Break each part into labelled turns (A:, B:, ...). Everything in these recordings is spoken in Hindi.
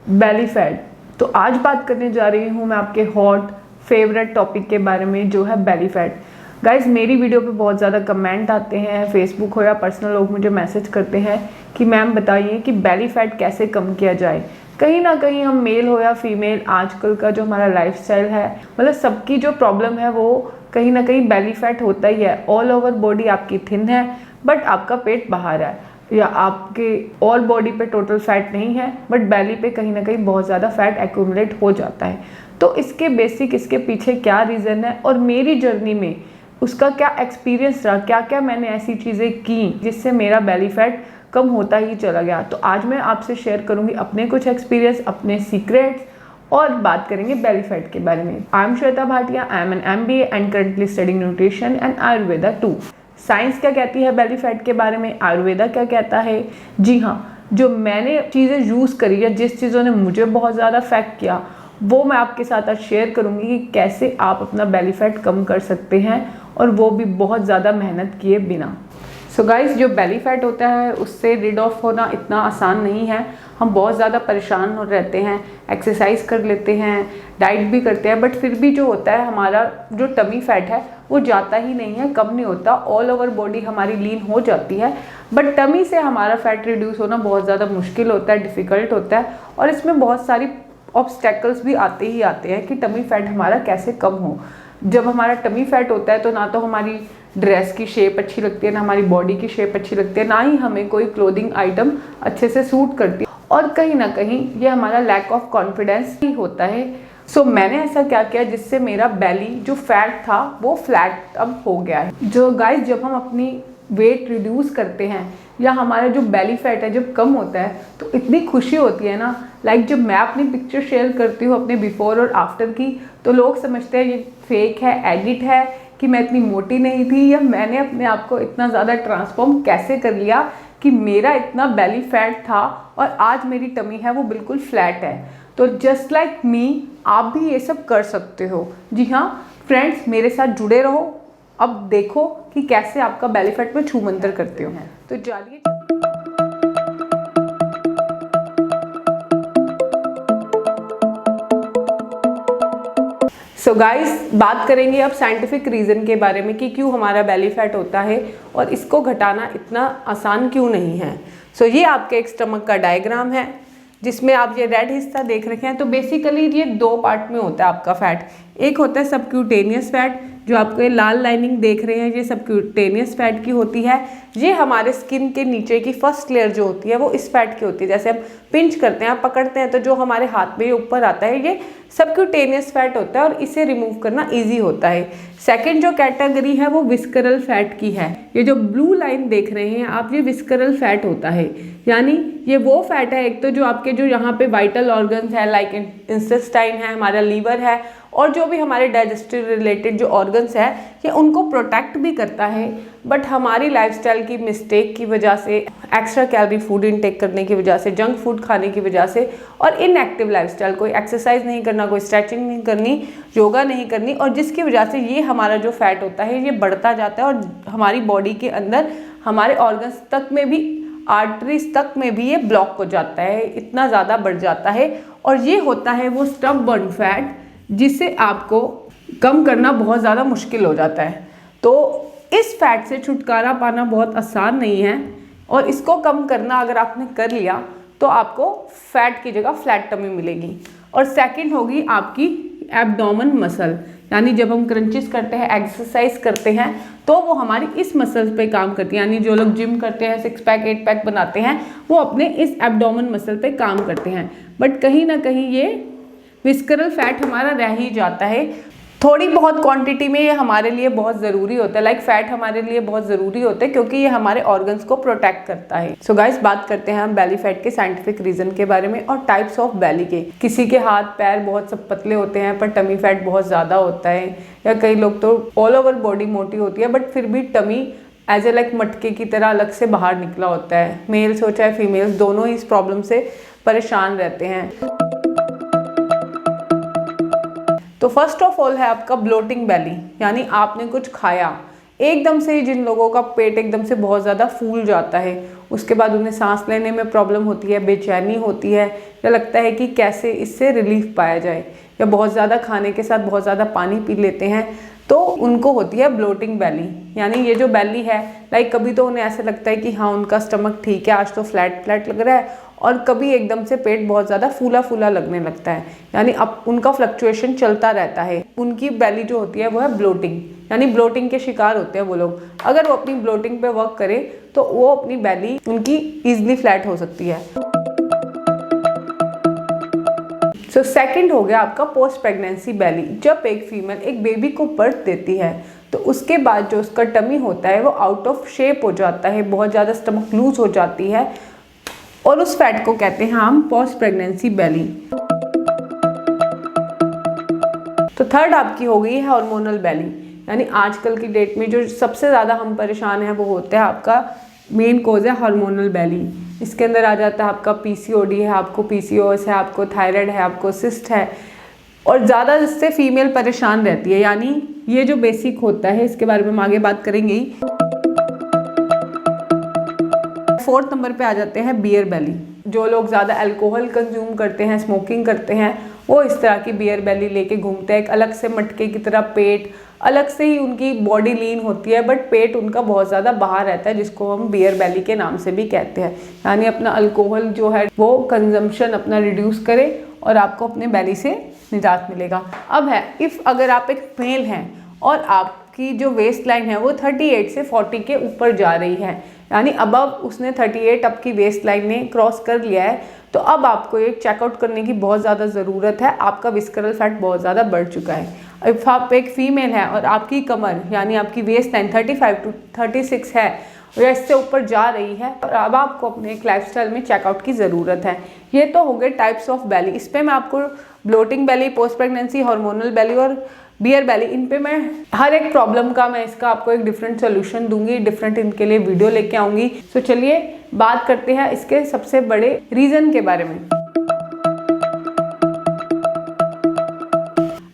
A: Belly fat. तो आज बात करने जा रही हूँ मैं आपके हॉट फेवरेट टॉपिक के बारे में, जो है बेली फैट। गाइज, मेरी वीडियो पे बहुत ज़्यादा कमेंट आते हैं, फेसबुक हो या पर्सनल, लोग मुझे मैसेज करते हैं कि मैम बताइए कि बेली फैट कैसे कम किया जाए। कहीं ना कहीं हम मेल हो या फीमेल, आजकल का जो हमारा लाइफस्टाइल है, मतलब सबकी जो प्रॉब्लम है वो कहीं ना कहीं बेली फैट होता ही है। ऑल ओवर बॉडी आपकी थिन है बट आपका पेट बाहर है, या आपके ऑल बॉडी पे टोटल फैट नहीं है बट बेली पे कहीं ना कहीं बहुत ज़्यादा फैट एक्यूमुलेट हो जाता है। तो इसके बेसिक, इसके पीछे क्या रीज़न है और मेरी जर्नी में उसका क्या एक्सपीरियंस रहा, क्या क्या मैंने ऐसी चीज़ें की जिससे मेरा बेली फैट कम होता ही चला गया। तो आज मैं आपसे शेयर करूंगी अपने कुछ एक्सपीरियंस, अपने सीक्रेट्स, और बात करेंगे बेली फैट के बारे में। I am Shweta Bhatia, I am an MBA and currently studying nutrition and Ayurveda too. Science क्या कहती है बेली फैट के बारे में, आयुर्वेदा क्या कहता है। जी हाँ, जो मैंने चीज़ें यूज़ करी या जिस चीज़ों ने मुझे बहुत ज़्यादा इफेक्ट किया वो मैं आपके साथ आज शेयर करूंगी कि कैसे आप अपना बेली फैट कम कर सकते हैं, और वो भी बहुत ज़्यादा मेहनत किए बिना। सो गाइस, जो बेली फैट होता है उससे रिड ऑफ होना इतना आसान नहीं है। हम बहुत ज़्यादा परेशान हो रहते हैं, एक्सरसाइज कर लेते हैं, डाइट भी करते हैं, बट फिर भी जो होता है हमारा जो टमी फैट है वो जाता ही नहीं है, कम नहीं होता। ऑल ओवर बॉडी हमारी लीन हो जाती है बट टमी से हमारा फैट रिड्यूस होना बहुत ज़्यादा मुश्किल होता है, डिफ़िकल्ट होता है, और इसमें बहुत सारी ऑब्स्टेकल्स भी आते ही आते हैं कि टमी फैट हमारा कैसे कम हो। जब हमारा टमी फैट होता है तो ना तो हमारी ड्रेस की शेप अच्छी लगती है, ना हमारी बॉडी की शेप अच्छी लगती है, ना ही हमें कोई क्लोथिंग आइटम अच्छे से सूट करती है, और कहीं ना कहीं ये हमारा लैक ऑफ कॉन्फिडेंस ही होता है। सो मैंने ऐसा क्या किया जिससे मेरा बेली जो फैट था वो फ्लैट अब हो गया है। जो गाइस, जब हम अपनी वेट रिड्यूस करते हैं या हमारा जो बेली फैट है जब कम होता है तो इतनी खुशी होती है ना। लाइक जब मैं अपनी पिक्चर शेयर करती हूँ अपने बिफोर और आफ्टर की, तो लोग समझते हैं ये फेक है, एडिट है, कि मैं इतनी मोटी नहीं थी, या मैंने अपने आप को इतना ज़्यादा ट्रांसफॉर्म कैसे कर लिया कि मेरा इतना बेली फैट था और आज मेरी टमी है वो बिल्कुल फ्लैट है। तो जस्ट लाइक मी, आप भी ये सब कर सकते हो। जी हाँ फ्रेंड्स, मेरे साथ जुड़े रहो, अब देखो कि कैसे आपका बेली फैट में छू मंतर करते हो। तो चलिए, सो गाइस, बात करेंगे अब साइंटिफिक रीज़न के बारे में कि क्यों हमारा बेली फैट होता है और इसको घटाना इतना आसान क्यों नहीं है। सो ये आपके एक स्टमक का डायग्राम है जिसमें आप ये रेड हिस्सा देख रखे हैं। तो बेसिकली ये दो पार्ट में होता है आपका फैट। एक होता है सबक्यूटेनियस फैट, जो आपको ये लाल लाइनिंग देख रहे हैं ये सबक्यूटेनियस फैट की होती है। ये हमारे स्किन के नीचे की फर्स्ट लेयर जो होती है वो इस फैट की होती है। जैसे हम पिंच करते हैं, पकड़ते हैं, तो जो हमारे हाथ में ऊपर आता है ये सबक्यूटेनियस फैट होता है और इसे रिमूव करना ईजी होता है। सेकेंड जो कैटेगरी है वो विस्करल फैट की है। ये जो ब्लू लाइन देख रहे हैं आप, ये विस्करल फैट होता है, यानी ये वो फैट है एक तो जो आपके जो यहाँ पे वाइटल ऑर्गन्स है, लाइक इंटेस्टाइन है, हमारा लीवर है, और जो भी हमारे डाइजेस्टिव रिलेटेड जो ऑर्गन्स है ये उनको प्रोटेक्ट भी करता है। बट हमारी लाइफस्टाइल की मिस्टेक की वजह से, एक्स्ट्रा कैलोरी फूड इनटेक करने की वजह से, जंक फूड खाने की वजह से, और इनएक्टिव लाइफस्टाइल, कोई एक्सरसाइज नहीं करना, कोई स्ट्रेचिंग नहीं करनी, योगा नहीं करनी, और जिसकी वजह से ये हमारा जो फैट होता है ये बढ़ता जाता है और हमारी बॉडी के अंदर हमारे ऑर्गन्स तक में भी, आर्टरीज तक में भी ये ब्लॉक हो जाता है, इतना ज़्यादा बढ़ जाता है। और ये होता है वो स्टबबर्न फैट जिसे आपको कम करना बहुत ज़्यादा मुश्किल हो जाता है। तो इस फैट से छुटकारा पाना बहुत आसान नहीं है, और इसको कम करना अगर आपने कर लिया तो आपको फैट की जगह फ्लैट टमी मिलेगी। और सेकंड होगी आपकी एब्डोमेन मसल, यानी जब हम क्रंचेस करते हैं, एक्सरसाइज करते हैं, तो वो हमारी इस मसल्स पे काम करती है। यानी जो लोग जिम करते हैं, 6 पैक 8 पैक बनाते हैं, वो अपने इस एब्डोमेन मसल पे काम करते हैं। बट कहीं ना कहीं ये विस्करल फैट हमारा रह ही जाता है। थोड़ी बहुत क्वांटिटी में ये हमारे लिए बहुत ज़रूरी होता है, लाइक फैट हमारे लिए बहुत ज़रूरी होता है क्योंकि ये हमारे ऑर्गन्स को प्रोटेक्ट करता है। सो गाइस, बात करते हैं हम बेली फैट के साइंटिफिक रीज़न के बारे में और टाइप्स ऑफ बेली के। किसी के हाथ पैर बहुत सब पतले होते हैं पर टमी फैट बहुत ज़्यादा होता है, या कई लोग तो ऑल ओवर बॉडी मोटी होती है बट फिर भी टमी एज ए लाइक मटके की तरह अलग से बाहर निकला होता है। मेल्स हो चाहे फीमेल्स, दोनों ही इस प्रॉब्लम से परेशान रहते हैं। तो फर्स्ट ऑफ ऑल है आपका ब्लोटिंग बेली, यानी आपने कुछ खाया, एकदम से ही जिन लोगों का पेट एकदम से बहुत ज़्यादा फूल जाता है, उसके बाद उन्हें सांस लेने में प्रॉब्लम होती है, बेचैनी होती है, या लगता है कि कैसे इससे रिलीफ पाया जाए, या बहुत ज़्यादा खाने के साथ बहुत ज़्यादा पानी पी लेते हैं, तो उनको होती है ब्लोटिंग बेली। यानी ये जो बेली है, लाइक कभी तो उन्हें ऐसा लगता है कि हाँ उनका स्टमक ठीक है, आज तो फ्लैट फ्लैट लग रहा है, और कभी एकदम से पेट बहुत ज़्यादा फूला फूला लगने लगता है। यानी अब उनका फ्लक्चुएशन चलता रहता है। उनकी बेली जो होती है वो है ब्लोटिंग, यानी ब्लोटिंग के शिकार होते हैं वो लोग। अगर वो अपनी ब्लोटिंग पे वर्क करे तो वो अपनी बेली उनकी ईजिली फ्लैट हो सकती है। सो सेकंड हो गया आपका पोस्ट प्रेगनेंसी बेली। जब एक फीमेल एक बेबी को बर्थ देती है तो उसके बाद जो उसका टमी होता है वो आउट ऑफ शेप हो जाता है, बहुत ज़्यादा स्टमक लूज हो जाती है, और उस फैट को कहते हैं हम पोस्ट प्रेगनेंसी बेली। तो थर्ड आपकी हो गई है हार्मोनल बेली। यानी आजकल की डेट में जो सबसे ज़्यादा हम परेशान हैं वो होता है आपका मेन कोज है हार्मोनल बेली। इसके अंदर आ जाता है आपका पीसीओडी है, आपको पीसीओएस है, आपको थायराइड है, आपको सिस्ट है, और ज़्यादा इससे फीमेल परेशान रहती है। यानी ये जो बेसिक होता है इसके बारे में हम आगे बात करेंगे। फोर्थ नंबर पे आ जाते हैं बियर बेली। जो लोग ज़्यादा अल्कोहल कंज्यूम करते हैं, स्मोकिंग करते हैं, वो इस तरह की बियर बेली लेके घूमते हैं। एक अलग से मटके की तरह पेट, अलग से ही उनकी बॉडी लीन होती है, बट पेट उनका बहुत ज़्यादा बाहर रहता है, जिसको हम बियर बेली के नाम से भी कहते हैं। यानी अपना अल्कोहल जो है वो कंजम्पशन अपना रिड्यूस करें और आपको अपने बेली से निजात मिलेगा। अब है इफ़ अगर आप एक मेल हैं और आपकी जो वेस्ट लाइन है वो 38 से 40 के ऊपर जा रही है, यानी अबव उसने 38 आपकी वेस्ट लाइन ने क्रॉस कर लिया है, तो अब आपको एक चेकआउट करने की बहुत ज़्यादा ज़रूरत है। आपका विस्करल फैट बहुत ज़्यादा बढ़ चुका है। इफ़ आप एक फीमेल है और आपकी कमर यानी आपकी वेस्ट लाइन 35 to 36 है या इससे ऊपर जा रही है, और अब आपको अपने एक लाइफस्टाइल में चेकआउट की ज़रूरत है। ये तो हो गए टाइप्स ऑफ बेली। इस पर मैं आपको ब्लोटिंग बेली, पोस्ट प्रेगनेंसी, हार्मोनल बेली और बियर बेली, इन पे मैं हर एक प्रॉब्लम का मैं इसका आपको एक डिफरेंट सोल्यूशन दूंगी, डिफरेंट इनके लिए वीडियो लेके आऊंगी। तो चलिए बात करते हैं इसके सबसे बड़े रीज़न के बारे में।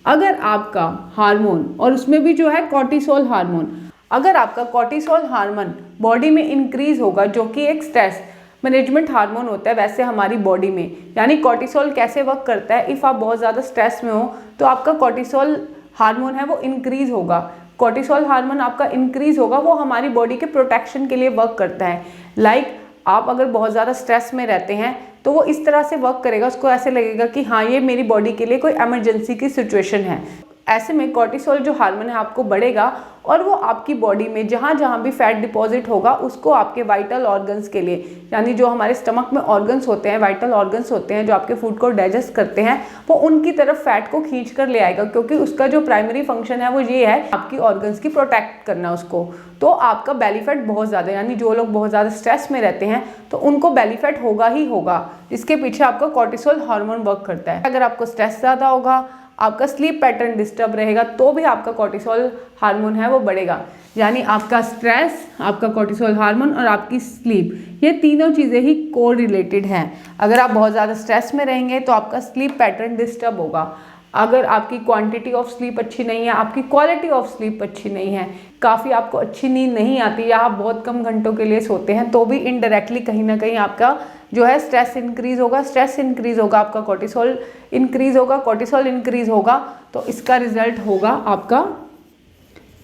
A: अगर आपका हार्मोन, और उसमें भी जो है कॉर्टिसोल हार्मोन, अगर आपका कॉर्टिसोल हार्मोन बॉडी में इंक्रीज होगा, जो कि एक स्ट्रेस मैनेजमेंट हार्मोन होता है वैसे हमारी बॉडी में। यानी कॉर्टिसोल कैसे वर्क करता है, इफ़ आप बहुत ज़्यादा स्ट्रेस में हो तो आपका कॉर्टिसोल हार्मोन है वो इंक्रीज होगा। कॉर्टिसोल हार्मोन आपका इंक्रीज होगा, वो हमारी बॉडी के प्रोटेक्शन के लिए वर्क करता है। लाइक आप अगर बहुत ज़्यादा स्ट्रेस में रहते हैं तो वो इस तरह से वर्क करेगा, उसको ऐसे लगेगा कि हाँ ये मेरी बॉडी के लिए कोई इमरजेंसी की सिचुएशन है। ऐसे में कॉर्टिसोल जो हार्मोन है आपको बढ़ेगा, और वो आपकी बॉडी में जहाँ जहाँ भी फैट डिपॉजिट होगा उसको आपके वाइटल ऑर्गन्स के लिए, यानी जो हमारे स्टमक में ऑर्गन्स होते हैं, वाइटल ऑर्गन्स होते हैं जो आपके फूड को डाइजेस्ट करते हैं, वो उनकी तरफ फैट को खींच कर ले आएगा, क्योंकि उसका जो प्राइमरी फंक्शन है वो ये है आपकी ऑर्गन्स की प्रोटेक्ट करना उसको। तो आपका बेली फैट बहुत ज़्यादा, यानी जो लोग बहुत ज़्यादा स्ट्रेस में रहते हैं तो उनको बेली फैट होगा ही होगा। इसके पीछे आपका कॉर्टिसोल हार्मोन वर्क करता है। अगर आपको स्ट्रेस ज़्यादा होगा, आपका स्लीप पैटर्न डिस्टर्ब रहेगा, तो भी आपका कॉर्टिसोल हार्मोन है वो बढ़ेगा। यानी आपका स्ट्रेस, आपका कॉर्टिसोल हार्मोन और आपकी स्लीप, ये तीनों चीज़ें ही को रिलेटेड हैं। अगर आप बहुत ज़्यादा स्ट्रेस में रहेंगे तो आपका स्लीप पैटर्न डिस्टर्ब होगा। अगर आपकी क्वांटिटी ऑफ स्लीप अच्छी नहीं है, आपकी क्वालिटी ऑफ स्लीप अच्छी नहीं है, काफ़ी आपको अच्छी नींद नहीं आती, या आप बहुत कम घंटों के लिए सोते हैं, तो भी इनडायरेक्टली कहीं ना कहीं आपका जो है स्ट्रेस इंक्रीज होगा। स्ट्रेस इंक्रीज होगा, आपका कॉर्टिसोल इंक्रीज होगा, कॉर्टिसोल इंक्रीज होगा, तो इसका रिजल्ट होगा आपका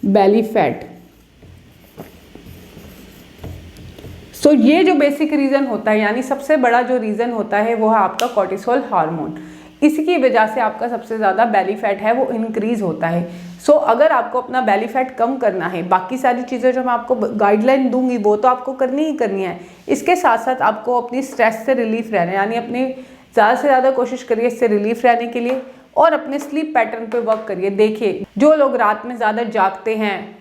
A: बेली फैट। सो ये जो बेसिक रीज़न होता है, यानी सबसे बड़ा जो रीज़न होता है वो है आपका कॉर्टिसोल हार्मोन। इसकी वजह से आपका सबसे ज़्यादा बेली फैट है वो इंक्रीज होता है। सो अगर आपको अपना बेली फैट कम करना है, बाकी सारी चीज़ें जो मैं आपको गाइडलाइन दूंगी वो तो आपको करनी ही करनी है, इसके साथ साथ आपको अपनी स्ट्रेस से रिलीफ रहना है, यानी अपनी ज़्यादा से ज़्यादा कोशिश करिए इससे रिलीफ रहने के लिए, और अपने स्लीप पैटर्न पे वर्क करिए। देखिए जो लोग रात में ज़्यादा जागते हैं,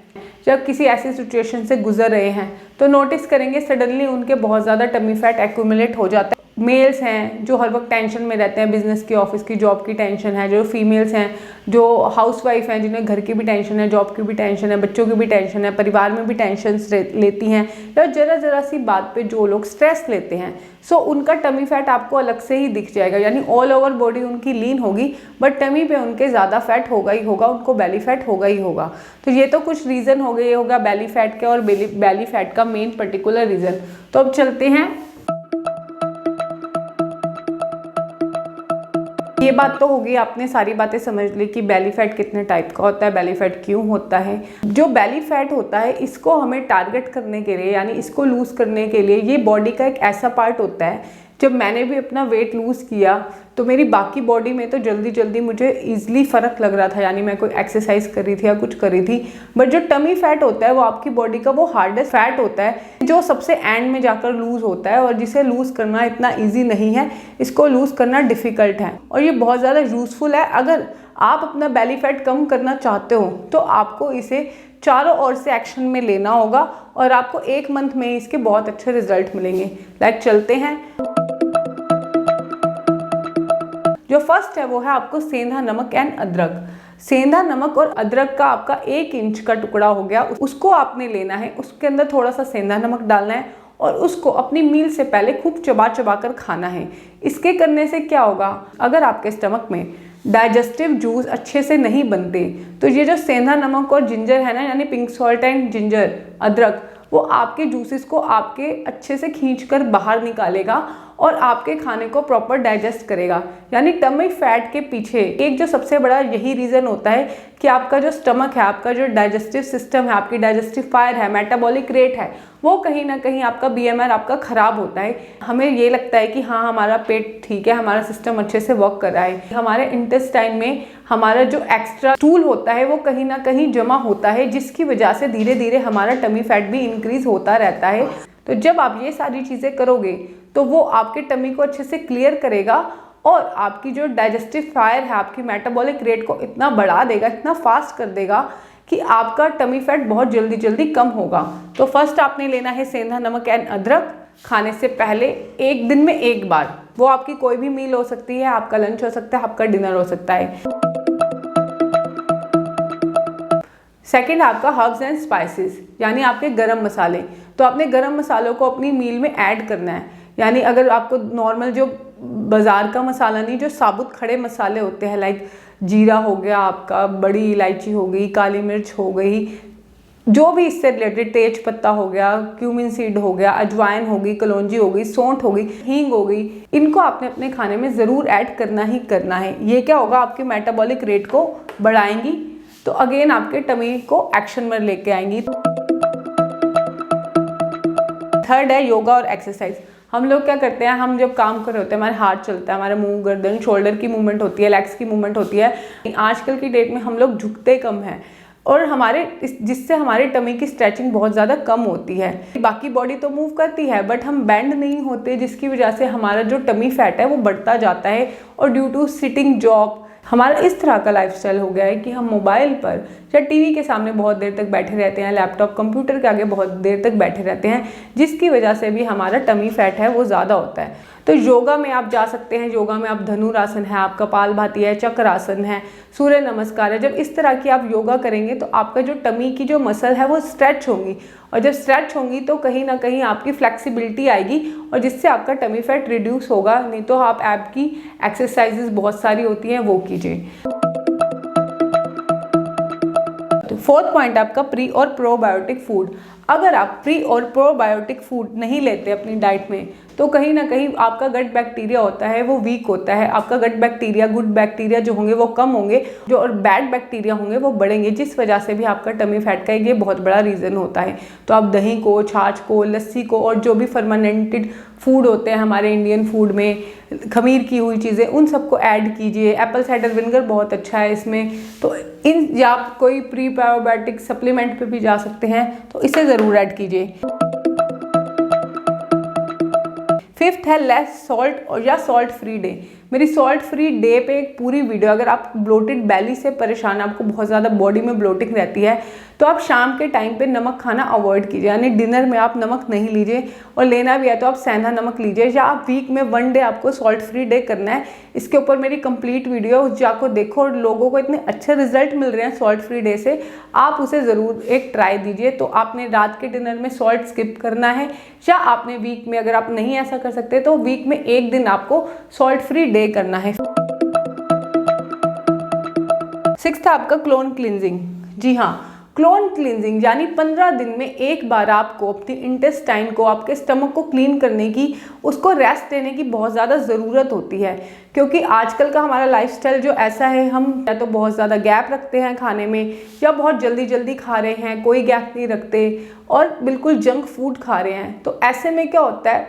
A: जब किसी ऐसी सिचुएशन से गुजर रहे हैं, तो नोटिस करेंगे सडनली उनके बहुत ज़्यादा टमी फैट एक्यूमुलेट हो जाता है, मेल्स हैं जो हर वक्त टेंशन में रहते हैं, बिजनेस की, ऑफिस की, जॉब की टेंशन है, जो फीमेल्स हैं जो हाउसवाइफ हैं जिन्हें घर की भी टेंशन है, जॉब की भी टेंशन है, बच्चों की भी टेंशन है, परिवार में भी टेंशन लेती हैं, या जरा सी बात पे जो लोग स्ट्रेस लेते हैं, सो उनका टमी फैट आपको अलग से ही दिख जाएगा। यानी ऑल ओवर बॉडी उनकी लीन होगी बट टमी पे उनके ज़्यादा फैट होगा ही होगा, उनको बेली फैट होगा ही होगा। तो ये तो कुछ रीज़न हो गए, ये होगा बेली फैट के और बेली फैट का मेन पर्टिकुलर रीज़न। तो अब चलते हैं, ये बात तो होगी, आपने सारी बातें समझ ली कि बेली फैट कितने टाइप का होता है, बेली फैट क्यों होता है। जो बेली फैट होता है इसको हमें टारगेट करने के लिए, यानी इसको लूज करने के लिए, ये बॉडी का एक ऐसा पार्ट होता है। जब मैंने भी अपना वेट लूज़ किया तो मेरी बाकी बॉडी में तो जल्दी मुझे ईजिली फ़र्क लग रहा था, यानी मैं कोई एक्सरसाइज कर रही थी या कुछ कर रही थी। बट जो टमी फैट होता है वो आपकी बॉडी का वो हार्डेस्ट फैट होता है जो सबसे एंड में जाकर लूज़ होता है, और जिसे लूज़ करना इतना ईजी नहीं है, इसको लूज़ करना डिफ़िकल्ट है और ये बहुत ज़्यादा यूज़फुल है। अगर आप अपना बेली फैट कम करना चाहते हो तो आपको इसे चारों ओर से एक्शन में लेना होगा और आपको 1 मंथ में इसके बहुत अच्छे रिजल्ट मिलेंगे। लाइक चलते हैं, जो फर्स्ट है वो है आपको सेंधा नमक एंड अदरक। सेंधा नमक और अदरक का आपका 1 इंच का टुकड़ा हो गया, उसको आपने लेना है, उसके अंदर थोड़ा सा सेंधा नमक डालना है और उसको अपनी मील से पहले खूब चबा कर खाना है। इसके करने से क्या होगा, अगर आपके स्टमक में डाइजेस्टिव जूस अच्छे से नहीं बनते तो ये जो सेंधा नमक और जिंजर है ना, यानी पिंक सॉल्ट एंड जिंजर, अदरक, वो आपके जूसेस को आपके अच्छे से खींचकर बाहर निकालेगा और आपके खाने को प्रॉपर डाइजेस्ट करेगा। यानी टमी फैट के पीछे एक जो सबसे बड़ा यही रीज़न होता है कि आपका जो स्टमक है, आपका जो डाइजेस्टिव सिस्टम है, आपकी डाइजेस्टिव फायर है, मेटाबॉलिक रेट है, वो कहीं ना कहीं आपका BMR आपका ख़राब होता है। हमें ये लगता है कि हाँ हमारा पेट ठीक है, हमारा सिस्टम अच्छे से वर्क कर रहा है, हमारे इंटेस्टाइन में हमारा जो एक्स्ट्रा स्टूल होता है वो कहीं ना कहीं जमा होता है, जिसकी वजह से धीरे धीरे हमारा टमी फैट भी इंक्रीज होता रहता है। तो जब आप ये सारी चीज़ें करोगे तो वो आपके टमी को अच्छे से क्लियर करेगा और आपकी जो डाइजेस्टिव फायर है, आपकी मेटाबॉलिक रेट को इतना बढ़ा देगा, इतना फास्ट कर देगा कि आपका टमी फैट बहुत जल्दी कम होगा। तो फर्स्ट आपने लेना है सेंधा नमक एंड अदरक खाने से पहले 1 दिन में 1 बार। वो आपकी कोई भी मील हो सकती है, आपका लंच हो सकता है, आपका डिनर हो सकता है। सेकेंड आपका हर्ब्स एंड स्पाइसेस, यानी आपके गरम मसाले। तो आपने गरम मसालों को अपनी मील में ऐड करना है। यानी अगर आपको नॉर्मल जो बाज़ार का मसाला नहीं, जो साबुत खड़े मसाले होते हैं, लाइक जीरा हो गया आपका, बड़ी इलायची हो गई, काली मिर्च हो गई, जो भी इससे रिलेटेड, तेज पत्ता हो गया, क्यूमिन सीड हो गया, अजवाइन हो गई, कलौंजी हो गई, सौंठ हो गई, हींग हो गई, इनको आपने अपने खाने में ज़रूर ऐड करना ही करना है। ये क्या होगा, आपके मेटाबॉलिक रेट को बढ़ाएंगी, तो अगेन आपके टमी को एक्शन में लेके आएंगी। थर्ड है योगा और एक्सरसाइज। हम लोग क्या करते हैं, हम जब काम कर रहे होते हैं, हमारे हाथ चलता है, हमारे मुंह, गर्दन, शोल्डर की मूवमेंट होती है, लेग्स की मूवमेंट होती है। आजकल की डेट में हम लोग झुकते कम हैं और जिससे हमारे टमी की स्ट्रेचिंग बहुत ज़्यादा कम होती है। बाकी बॉडी तो मूव करती है बट हम बेंड नहीं होते, जिसकी वजह से हमारा जो टमी फैट है वो बढ़ता जाता है। और ड्यू टू सिटिंग जॉब हमारा इस तरह का लाइफस्टाइल हो गया है कि हम मोबाइल पर या टीवी के सामने बहुत देर तक बैठे रहते हैं, लैपटॉप, कंप्यूटर के आगे बहुत देर तक बैठे रहते हैं, जिसकी वजह से भी हमारा टमी फैट है वो ज़्यादा होता है। तो योगा में आप जा सकते हैं। योगा में आप धनुरासन है, आप कपालभाति है, चक्रासन है, सूर्य नमस्कार है। जब इस तरह की आप योगा करेंगे तो आपका जो टमी की जो मसल है वो स्ट्रेच होंगी, और जब स्ट्रेच होंगी तो कहीं ना कहीं आपकी फ्लेक्सिबिलिटी आएगी और जिससे आपका टमी फैट रिड्यूस होगा। नहीं तो आप ऐप की एक्सरसाइजेस बहुत सारी होती हैं, वो कीजिए। तो फोर्थ पॉइंट आपका प्री और प्रोबायोटिक फूड। अगर आप प्री और प्रोबायोटिक फूड नहीं लेते अपनी डाइट में तो कहीं ना कहीं आपका गट बैक्टीरिया होता है वो वीक होता है। आपका गट बैक्टीरिया, गुड बैक्टीरिया जो होंगे वो कम होंगे, जो और बैड बैक्टीरिया होंगे वो बढ़ेंगे, जिस वजह से भी आपका टमी फैट का ये बहुत बड़ा रीज़न होता है। तो आप दही को, छाछ को, लस्सी को और जो भी फर्मेंटेड फूड होते हैं हमारे इंडियन फूड में, खमीर की हुई चीज़ें, उन सबको ऐड कीजिए। एप्पल साइडर विनेगर बहुत अच्छा है इसमें। तो या आप कोई प्री बायोटिक सप्लीमेंट पे भी जा सकते हैं, तो इसे ज़रूर ऐड कीजिए। फिफ्थ है लेस सॉल्ट और या सॉल्ट फ्री डे। मेरी सॉल्ट फ्री डे पे एक पूरी वीडियो, अगर आप ब्लोटेड बैली से परेशान, आपको बहुत ज़्यादा बॉडी में ब्लोटिंग रहती है तो आप शाम के टाइम पे नमक खाना अवॉइड कीजिए, यानी डिनर में आप नमक नहीं लीजिए, और लेना भी है तो आप सेंधा नमक लीजिए, या आप वीक में 1 डे आपको सॉल्ट फ्री डे करना है। इसके ऊपर मेरी कंप्लीट वीडियो उस जाको देखो, और लोगों को इतने अच्छे रिजल्ट मिल रहे हैं सॉल्ट फ्री डे से, आप उसे ज़रूर एक ट्राई दीजिए। तो आपने रात के डिनर में सॉल्ट स्किप करना है, या आपने वीक में, अगर आप नहीं ऐसा कर सकते तो वीक में 1 दिन आपको सॉल्ट फ्री डे करना है। 6th आपका क्लोन क्लींजिंग। जी हाँ, क्लोन क्लींजिंग यानी 15 दिन में एक बार आपको अपनी इंटेस्टाइन को, आपके स्टमक को क्लीन करने की, उसको रेस्ट देने की बहुत ज़्यादा ज़रूरत होती है। क्योंकि आजकल का हमारा लाइफस्टाइल जो ऐसा है, हम या तो बहुत ज़्यादा गैप रखते हैं खाने में, या बहुत जल्दी जल्दी खा रहे हैं, कोई गैप नहीं रखते, और बिल्कुल जंक फूड खा रहे हैं। तो ऐसे में क्या होता है,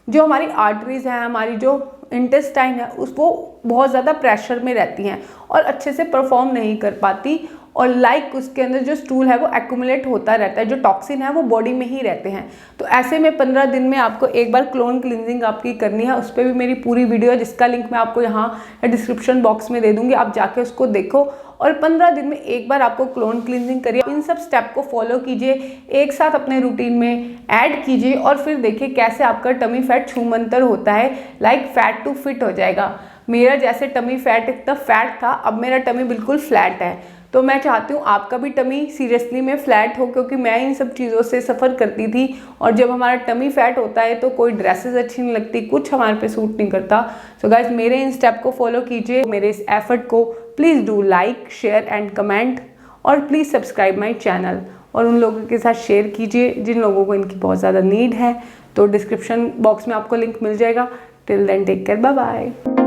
A: जो हमारी आर्टरीज़ हैं, हमारी जो इंटेस्टाइन है, वो बहुत ज़्यादा प्रेशर में रहती हैं और अच्छे से परफॉर्म नहीं कर पाती, और उसके अंदर जो स्टूल है वो एक्यूमुलेट होता रहता है, जो टॉक्सिन है वो बॉडी में ही रहते हैं। तो ऐसे में 15 दिन में आपको एक बार क्लोन क्लींजिंग आपकी करनी है। उस पर भी मेरी पूरी वीडियो है, जिसका लिंक मैं आपको यहाँ डिस्क्रिप्शन बॉक्स में दे दूँगी, आप जाके उसको देखो, और 15 दिन में एक बार आपको क्लोन क्लींजिंग करिए। इन सब स्टेप को फॉलो कीजिए, एक साथ अपने रूटीन में ऐड कीजिए, और फिर देखिए कैसे आपका टमी फैट छूमंतर होता है, लाइक फैट टू फिट हो जाएगा। मेरा जैसे टमी फैट इतना फैट था, अब मेरा टमी बिल्कुल फ्लैट है। तो मैं चाहती हूँ आपका भी टमी सीरियसली में फ्लैट हो, क्योंकि मैं इन सब चीज़ों से सफ़र करती थी, और जब हमारा टमी फैट होता है तो कोई ड्रेसेस अच्छी नहीं लगती, कुछ हमारे पे सूट नहीं करता। सो गाइज, मेरे इन स्टेप को फॉलो कीजिए, मेरे इस एफर्ट को please do like, share and comment, और प्लीज़ सब्सक्राइब माई चैनल, और उन लोगों के साथ शेयर कीजिए जिन लोगों को इनकी बहुत ज़्यादा नीड है। तो डिस्क्रिप्शन बॉक्स में आपको लिंक मिल जाएगा। Till then take care, bye bye.